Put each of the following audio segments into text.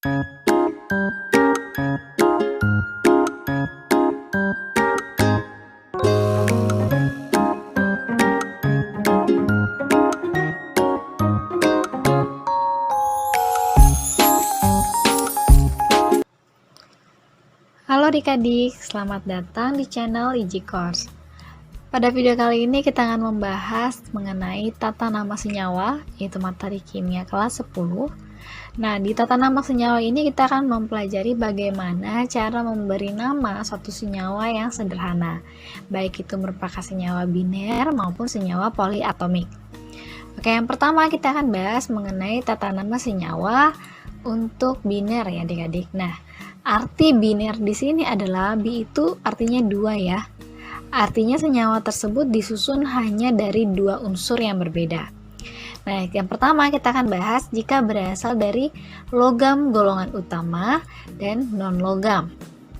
Halo adik-adik, selamat datang di channel Iji Course. Pada video kali ini kita akan membahas mengenai tata nama senyawa, yaitu materi kimia kelas 10. Nah, di tata nama senyawa ini kita akan mempelajari bagaimana cara memberi nama suatu senyawa yang sederhana, baik itu merupakan senyawa biner maupun senyawa poliatomik. Oke, yang pertama kita akan bahas mengenai tata nama senyawa untuk biner ya adik-adik. Nah, arti biner di sini adalah bi itu artinya dua ya. Artinya senyawa tersebut disusun hanya dari dua unsur yang berbeda. Nah, yang pertama kita akan bahas jika berasal dari logam golongan utama dan non-logam.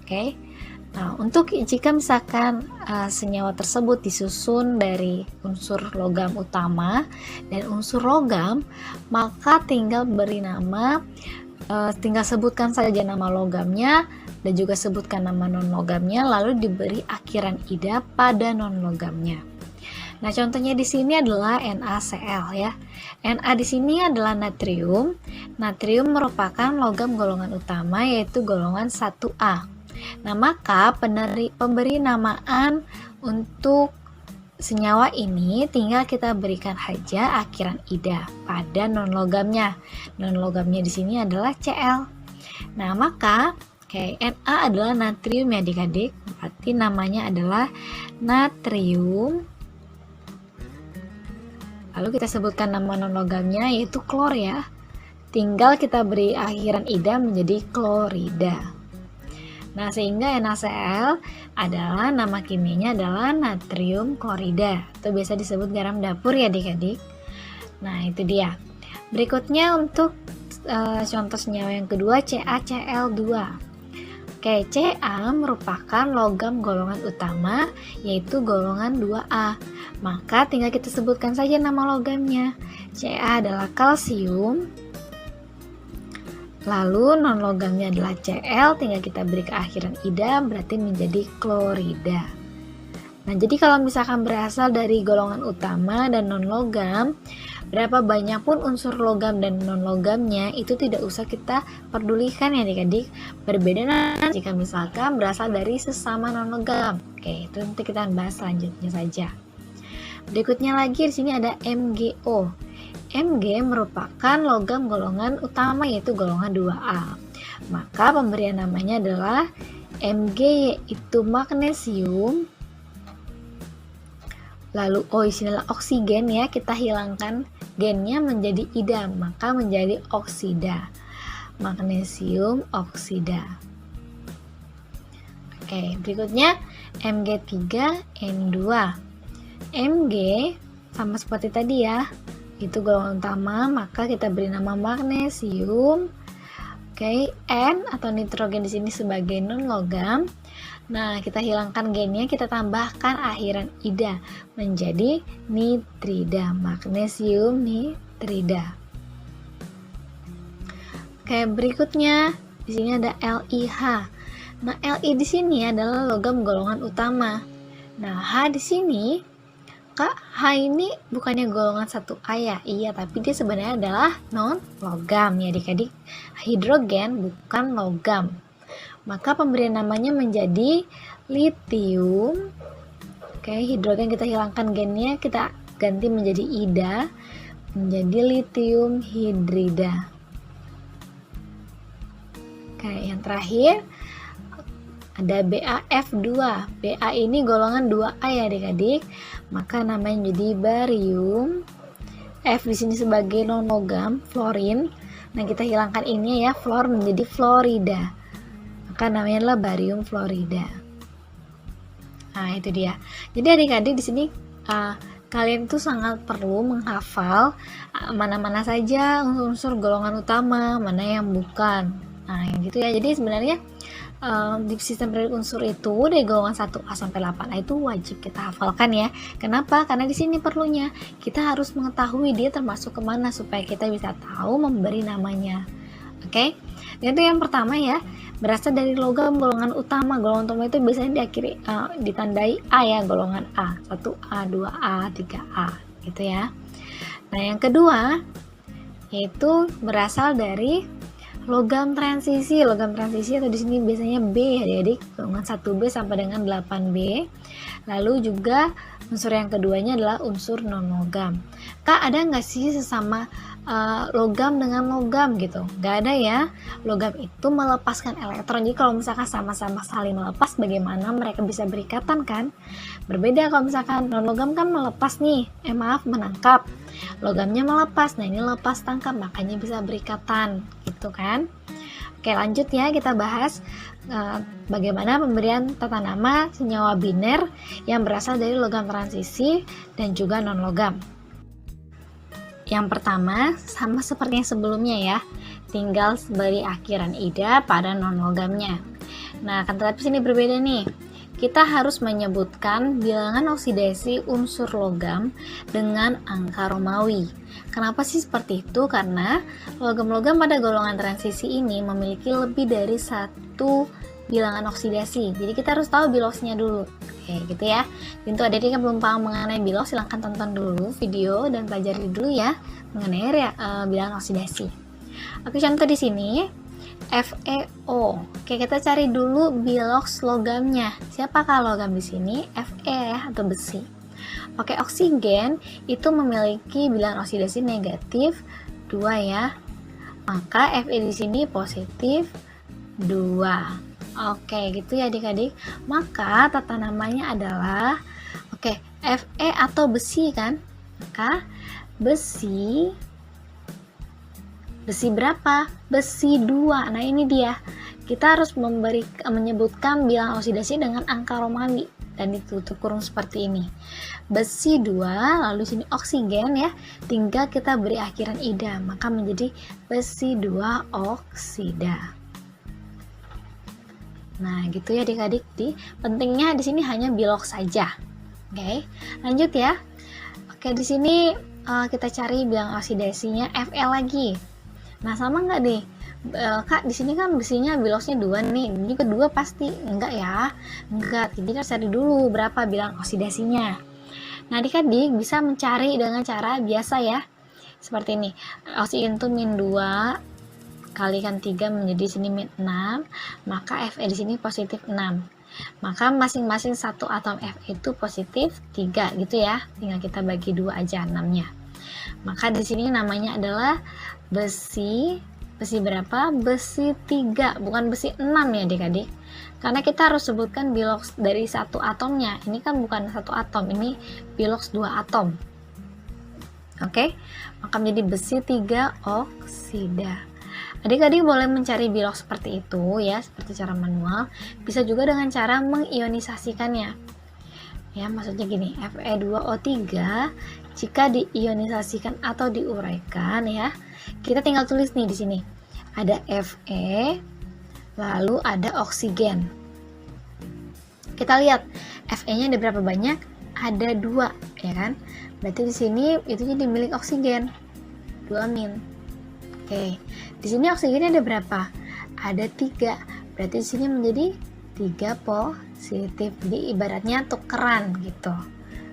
Oke. Nah, untuk jika misalkan senyawa tersebut disusun dari unsur logam utama dan unsur logam, maka tinggal beri nama, tinggal sebutkan saja nama logamnya dan juga sebutkan nama non-logamnya, lalu diberi akhiran ida pada non-logamnya. Nah, contohnya di sini adalah NaCl ya. Na di sini adalah natrium. Natrium merupakan logam golongan utama, yaitu golongan 1A. Nah, maka pemberi namaan untuk senyawa ini tinggal kita berikan saja akhiran ida pada non-logamnya. Non-logamnya di sini adalah Cl. Nah, maka Na adalah natrium ya adik-adik. Berarti namanya adalah natrium. Lalu kita sebutkan nama non-logamnya yaitu klor ya. Tinggal kita beri akhiran ida menjadi klorida. Nah, sehingga NaCl adalah nama kimianya adalah natrium klorida. Itu biasa disebut garam dapur ya adik-adik. Nah, itu dia. Berikutnya untuk contoh senyawa yang kedua CaCl2. Oke, Ca merupakan logam golongan utama, yaitu golongan 2A. Maka tinggal kita sebutkan saja nama logamnya. Ca adalah kalsium. Lalu non-logamnya adalah Cl, tinggal kita beri keakhiran ida, berarti menjadi klorida. Nah, jadi kalau misalkan berasal dari golongan utama dan non-logam, berapa banyak pun unsur logam dan non-logamnya, itu tidak usah kita pedulikan ya adik-adik. Berbeda jika misalkan berasal dari sesama non-logam. Oke, itu nanti kita bahas selanjutnya saja. Berikutnya lagi di sini ada MgO. Mg merupakan logam golongan utama, yaitu golongan 2A. Maka pemberian namanya adalah Mg, yaitu magnesium. Lalu di sini adalah oksigen ya, kita hilangkan gennya menjadi ida, maka menjadi oksida. Magnesium oksida. Oke, berikutnya Mg3N2. Mg sama seperti tadi ya, itu golongan utama, maka kita beri nama magnesium. Oke, N atau nitrogen di sini sebagai non-logam. Nah, kita hilangkan gennya, kita tambahkan akhiran ida menjadi nitrida, magnesium nitrida. Oke, berikutnya di sini ada LiH. Nah, Li di sini adalah logam golongan utama. Nah, H di sini, Kak, H ini bukannya golongan 1A ya? Iya, tapi dia sebenarnya adalah non-logam ya adik-adik. Hidrogen bukan logam. Maka pemberian namanya menjadi litium. Oke, hidrogen kita hilangkan gennya, kita ganti menjadi ida, menjadi litium hidrida. Oke, yang terakhir ada BaF2. Ba ini golongan 2A ya adik-adik. Maka namanya jadi barium. F di sini sebagai non-logam, fluorin. Nah, kita hilangkan ini ya, fluor menjadi fluorida. Maka namanya adalah barium fluorida. Nah, itu dia. Jadi adik-adik di sini kalian tuh sangat perlu menghafal mana-mana saja unsur golongan utama, mana yang bukan. Nah, gitu ya. Jadi sebenarnya di sistem periodik unsur itu dari golongan 1A sampai 8A itu wajib kita hafalkan ya. Kenapa? Karena di sini perlunya kita harus mengetahui dia termasuk kemana supaya kita bisa tahu memberi namanya. Oke, itu yang pertama ya, berasal dari logam golongan utama. Golongan utama itu biasanya ditandai A ya, golongan A, 1A, 2A, 3A gitu ya. Nah, yang kedua yaitu berasal dari logam transisi. Logam transisi atau di sini biasanya B ya, jadi golongan 1B sampai dengan 8B. Lalu juga unsur yang keduanya adalah unsur non logam. Kak, ada nggak sih sesama logam dengan logam gitu? Nggak ada ya. Logam itu melepaskan elektron. Jadi kalau misalkan sama-sama saling melepas, bagaimana mereka bisa berikatan kan? Berbeda kalau misalkan non logam kan melepas nih, menangkap. Logamnya melepas, nah ini lepas tangkap, makanya bisa berikatan gitu kan. Oke, lanjut ya, kita bahas bagaimana pemberian tata nama senyawa biner yang berasal dari logam transisi dan juga non logam. Yang pertama sama seperti yang sebelumnya ya, tinggal beri akhiran ida pada non logamnya. Nah, akan tetapi sini berbeda nih. Kita harus menyebutkan bilangan oksidasi unsur logam dengan angka Romawi. Kenapa sih seperti itu? Karena logam-logam pada golongan transisi ini memiliki lebih dari satu bilangan oksidasi. Jadi kita harus tahu bilosnya dulu. Oke, gitu ya. Untuk adik-adik yang belum paham mengenai bilos, silahkan tonton dulu video dan pelajari dulu ya mengenai bilangan oksidasi. Oke, contoh di sini FeO. Oke, kita cari dulu biloks logamnya. Siapakah logam di sini? Fe ya, atau besi. Oke, oksigen itu memiliki bilangan oksidasi negatif 2 ya. Maka Fe di sini positif 2. Oke, gitu ya adik-adik. Maka tata namanya adalah Fe atau besi kan? Maka besi berapa? Besi 2. Nah, ini dia. Kita harus menyebutkan bilangan oksidasi dengan angka Romawi dan ditutup kurung seperti ini. Besi 2, lalu sini oksigen ya. Tinggal kita beri akhiran ida, maka menjadi besi 2 oksida. Nah, gitu ya adik-adik. Pentingnya di sini hanya biloks saja. Oke, lanjut ya. Oke, di sini kita cari bilangan oksidasinya Fe lagi. Nah, sama nggak nih? Kak, di sini kan besinya biloksnya 2 nih. Ini kedua pasti enggak ya? Enggak. Jadi kita cari dulu berapa bilangan oksidasinya. Nah, adik-adik bisa mencari dengan cara biasa ya. Seperti ini. Oksigen itu min 2 kalikan 3 menjadi sini min 6, maka Fe di sini positif 6. Maka masing-masing satu atom Fe itu positif 3 gitu ya. Tinggal kita bagi 2 aja 6-nya. Maka di sini namanya adalah besi berapa? Besi 3, bukan besi 6 ya adik-adik. Karena kita harus sebutkan biloks dari satu atomnya. Ini kan bukan satu atom, ini biloks 2 atom. Oke, maka menjadi besi 3 oksida. Adik-adik boleh mencari biloks seperti itu ya, seperti cara manual. Bisa juga dengan cara mengionisasikannya. Ya, maksudnya gini, Fe2O3 jika diionisasikan atau diuraikan ya, kita tinggal tulis nih di sini. Ada Fe, lalu ada oksigen. Kita lihat Fe-nya ada berapa banyak? Ada 2, ya kan? Berarti di sini itu jadi milik oksigen. 2 min. Oke. Di sini oksigennya ada berapa? Ada 3. Berarti di sini menjadi 3 positif. Jadi ibaratnya tukeran gitu.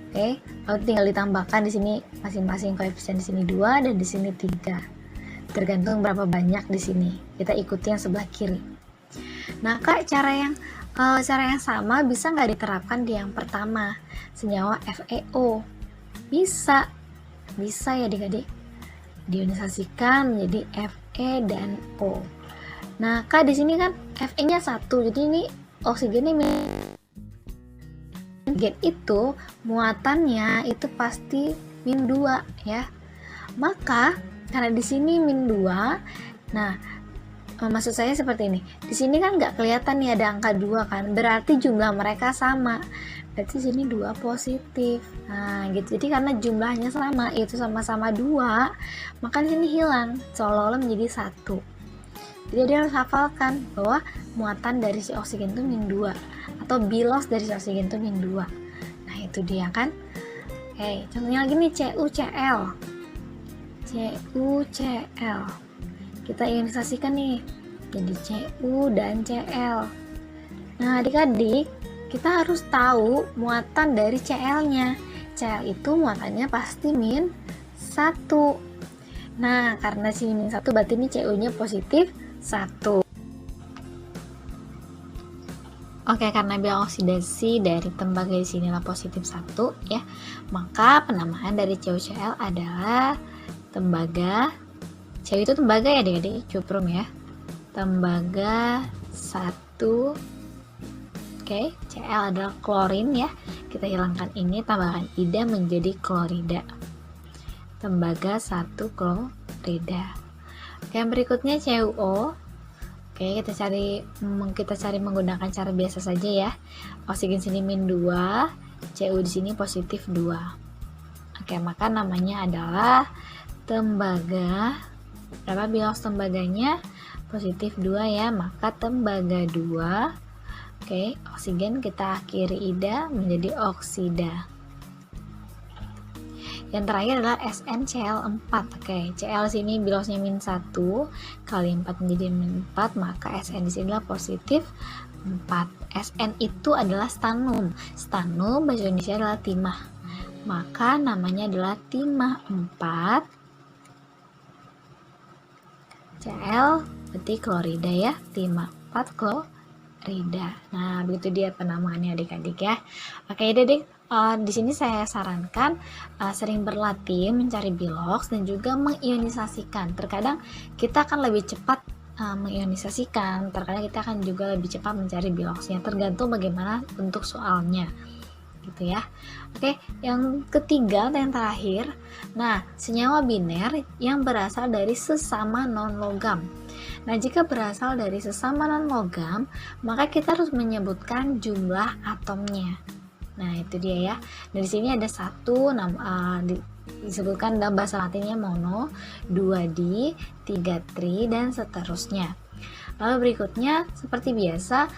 Oke, lalu tinggal ditambahkan di sini masing-masing koefisien, di sini 2 dan di sini 3. Tergantung berapa banyak di sini. Kita ikuti yang sebelah kiri. Nah, Kak, cara yang sama bisa nggak diterapkan di yang pertama, senyawa FeO? Bisa ya adik-adik. Diionisasikan menjadi Fe dan O. Nah, Kak, di sini kan Fe-nya 1, jadi ini oksigennya itu muatannya itu pasti min 2 ya. Maka karena di sini min 2, nah maksud saya seperti ini. Di sini kan nggak kelihatan nih ada angka 2 kan, berarti jumlah mereka sama. Berarti sini 2 positif. Nah, gitu. Jadi karena jumlahnya sama, itu sama-sama 2, maka di sini hilang, seolah-olah menjadi 1. Jadi dia harus hafalkan bahwa muatan dari si oksigen itu min 2 atau bilos dari si oksigen itu min 2. Nah, itu dia kan. Oke, contohnya lagi nih CuCl. kita ionisasikan nih jadi Cu dan Cl. Nah adik-adik, kita harus tahu muatan dari Cl-nya. Cl itu muatannya pasti min 1. Nah karena sini min 1 berarti ini Cu-nya positif 1. Oke, karena bilang oksidasi dari tembaga di sinilah positif 1 ya, maka penamaan dari CuCl adalah tembaga. Cu itu tembaga ya adik-adik, cuprum ya. Tembaga 1. Oke, Cl adalah klorin ya. Kita hilangkan ini, tambahkan ida menjadi klorida. Tembaga 1 klorida. Oke, yang berikutnya CuO. Oke, kita cari menggunakan cara biasa saja ya. Oksigen sini min 2, Cu di sini positif 2. Oke, maka namanya adalah tembaga. Berapa bilangan tembaganya? Positif 2 ya, maka tembaga 2. Oke, oksigen kita akhiri ida menjadi oksida. Yang terakhir adalah SnCl4. Oke, Cl sini bilosnya min 1 kali 4 menjadi min 4, maka Sn di sini adalah positif 4. Sn itu adalah stannum. Stannum bahasa Indonesia adalah timah. Maka namanya adalah timah 4. Cl berarti klorida ya, timah 4 klorida. Nah, begitu dia penamaannya adik-adik ya. Oke, adik-adik. Di sini saya sarankan sering berlatih mencari biloks dan juga mengionisasikan. Terkadang kita akan lebih cepat mengionisasikan, terkadang kita akan juga lebih cepat mencari biloksnya, tergantung bagaimana bentuk soalnya gitu ya. Oke, yang ketiga dan yang terakhir, nah senyawa biner yang berasal dari sesama non-logam. Nah jika berasal dari sesama non-logam, maka kita harus menyebutkan jumlah atomnya. Nah itu dia ya. Dari sini ada 1 disebutkan dalam bahasa Latinnya mono, 2 di, 3 tri, dan seterusnya. Lalu berikutnya seperti biasa,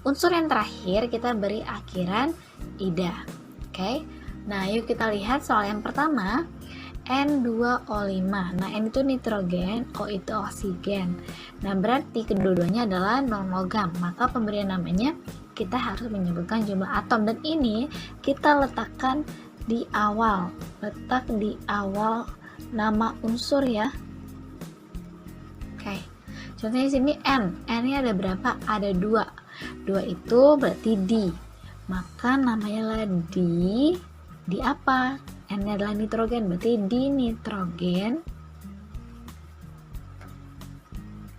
unsur yang terakhir kita beri akhiran ida. Oke. Nah yuk kita lihat soal yang pertama, N2O5. Nah N itu nitrogen, O itu oksigen. Nah berarti kedua-duanya adalah non-logam, maka pemberian namanya kita harus menyebutkan jumlah atom, dan ini kita letakkan di awal, nama unsur ya. Oke, contohnya di sini N nya ada berapa? Ada 2 itu berarti di, maka namanya adalah di apa? N nya adalah nitrogen, berarti di nitrogen.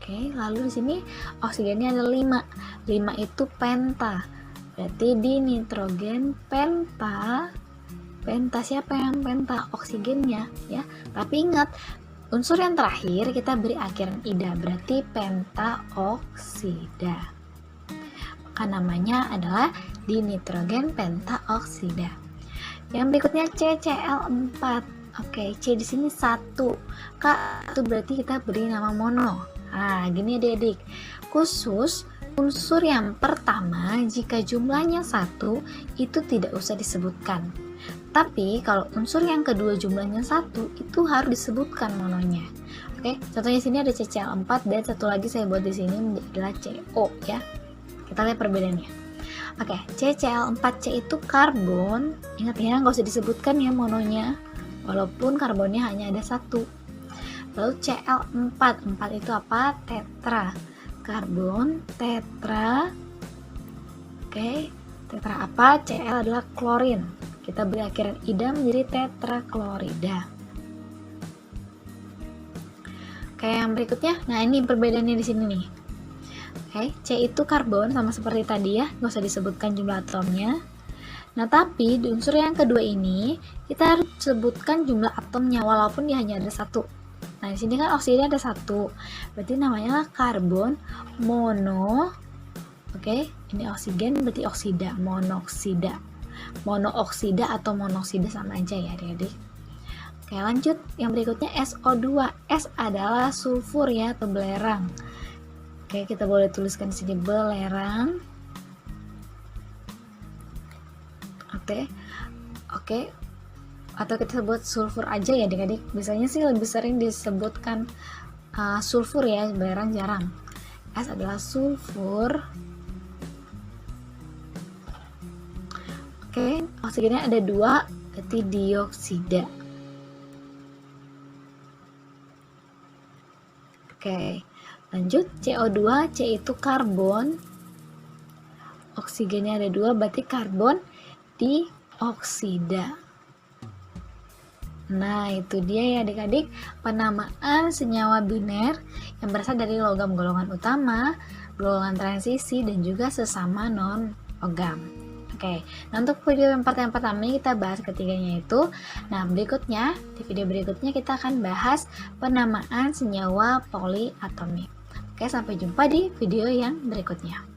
Oke, lalu di sini oksigennya ada 5 itu penta, berarti di nitrogen penta. Penta siapa yang penta? Oksigennya ya. Tapi ingat, unsur yang terakhir kita beri akhiran ida, berarti pentaoksida. Maka namanya adalah di nitrogen pentaoksida. Yang berikutnya CCl4. Oke, C di sini 1. Kak, itu berarti kita beri nama mono. Nah, gini adik-adik. Khusus unsur yang pertama, jika jumlahnya 1, itu tidak usah disebutkan. Tapi kalau unsur yang kedua jumlahnya 1, itu harus disebutkan mononya. Oke, contohnya sini ada CCl4 dan satu lagi saya buat di sini adalah CO ya. Kita lihat perbedaannya. Oke, CCl4C itu karbon. Ingat ya, nggak usah disebutkan ya mononya. Walaupun karbonnya hanya ada 1. Lalu Cl4, 4 itu apa? Tetra. Karbon, tetra. Oke, tetra apa? Cl adalah klorin. Kita beri akhiran ida menjadi tetraklorida. Oke, yang berikutnya, nah ini perbedaannya di sini nih. Oke, C itu karbon sama seperti tadi ya, nggak usah disebutkan jumlah atomnya. Nah, tapi di unsur yang kedua ini kita harus sebutkan jumlah atomnya walaupun dia hanya ada 1. Nah, di sini kan oksigen ada 1. Berarti namanya karbon mono. Oke, ini oksigen berarti oksida, monoksida. Monooksida atau monoksida sama aja ya, adik-adik. Oke, lanjut. Yang berikutnya SO2. S adalah sulfur ya atau belerang. Oke, kita boleh tuliskan di sini belerang. Oke. Atau kita sebut sulfur aja ya adik-adik. Biasanya sih lebih sering disebutkan sulfur ya, jarang. S adalah sulfur. Oke, oksigennya ada 2, berarti dioksida. Oke, lanjut CO2, C itu karbon. Oksigennya ada 2, berarti karbon dioksida. Nah, itu dia ya adik-adik, penamaan senyawa biner yang berasal dari logam golongan utama, golongan transisi, dan juga sesama non-logam. Oke, nah untuk video yang pertama ini kita bahas ketiganya itu. Nah, berikutnya, di video berikutnya kita akan bahas penamaan senyawa poliatomik. Oke, sampai jumpa di video yang berikutnya.